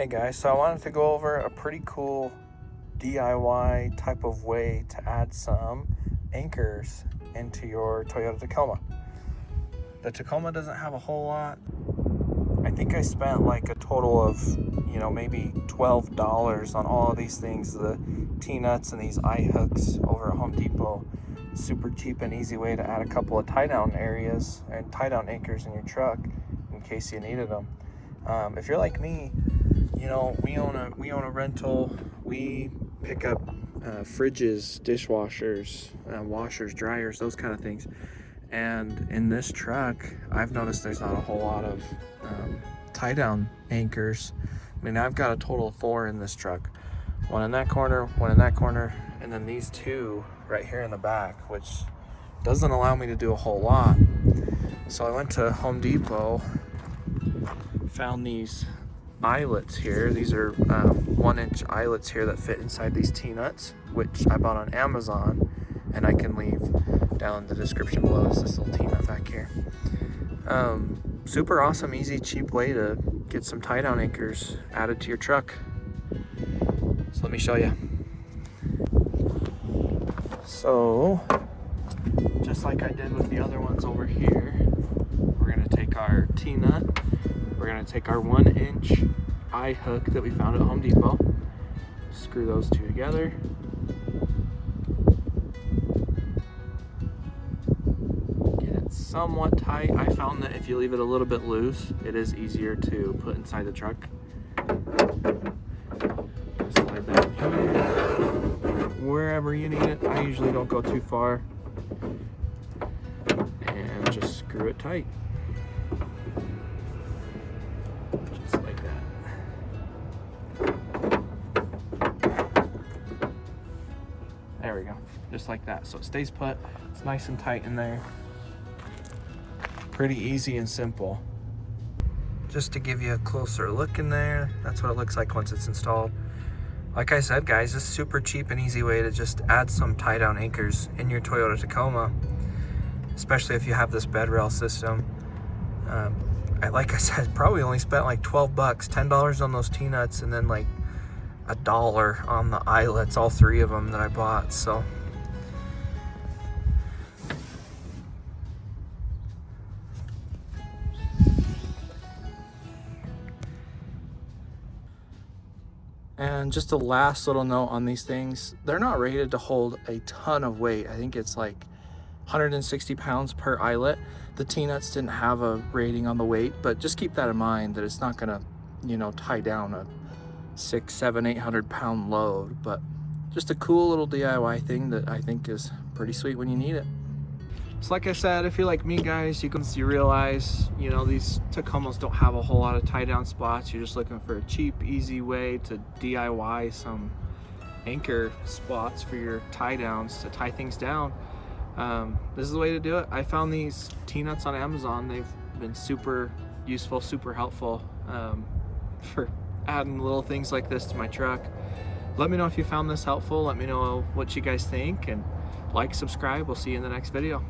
Hey guys, so I wanted to go over a pretty cool DIY type of way to add some anchors into your Toyota Tacoma. The Tacoma doesn't have a whole lot. I think I spent like a total of, maybe $12 on all of these things, the T-nuts and these I-hooks over at Home Depot. Super cheap and easy way to add a couple of tie-down areas and tie-down anchors in your truck in case you needed them. If you're like me, we own a rental. We pick up fridges, dishwashers, washers, dryers, those kind of things. And in this truck, I've noticed there's not a whole lot of tie-down anchors. I mean, I've got a total of 4 in this truck. One in that corner, one in that corner, and then these 2 right here in the back, which doesn't allow me to do a whole lot. So I went to Home Depot, found these eyelets here. These are 1-inch eyelets here that fit inside these T-nuts, which I bought on Amazon, and I can leave down in the description below. Is this little T-nut back here. Super awesome, easy, cheap way to get some tie-down anchors added to your truck. So let me show you. So just like I did with the other ones over here, we're gonna take our T-nut, we're gonna take our 1-inch I-hook that we found at Home Depot, screw those 2 together. Get it somewhat tight. I found that if you leave it a little bit loose, it is easier to put inside the truck. Slide that wherever you need it. I usually don't go too far. And just screw it tight. Just like that. There we go. Just like that. So it stays put. It's nice and tight in there. Pretty easy and simple. Just to give you a closer look in there, that's what it looks like once it's installed. Like I said, guys, it's a super cheap and easy way to just add some tie-down anchors in your Toyota Tacoma, especially if you have this bed rail system. Like I said, probably only spent like 12 bucks, $10 on those T-nuts, and then like $1 on the eyelets, all 3 of them that I bought. So and just a last little note on these things, they're not rated to hold a ton of weight. I think it's like 160 pounds per eyelet. The T-nuts didn't have a rating on the weight, but just keep that in mind that it's not gonna, tie down a 600, 700, 800 pound load. But just a cool little DIY thing that I think is pretty sweet when you need it. So like I said, if you're like me, guys, you realize, these Tacomas don't have a whole lot of tie-down spots. You're just looking for a cheap, easy way to DIY some anchor spots for your tie-downs to tie things down. This is the way to do it. I found these T-nuts on Amazon. They've been super useful, super helpful for adding little things like this to my truck. Let me know if you found this helpful. Let me know what you guys think, and like, subscribe. We'll see you in the next video.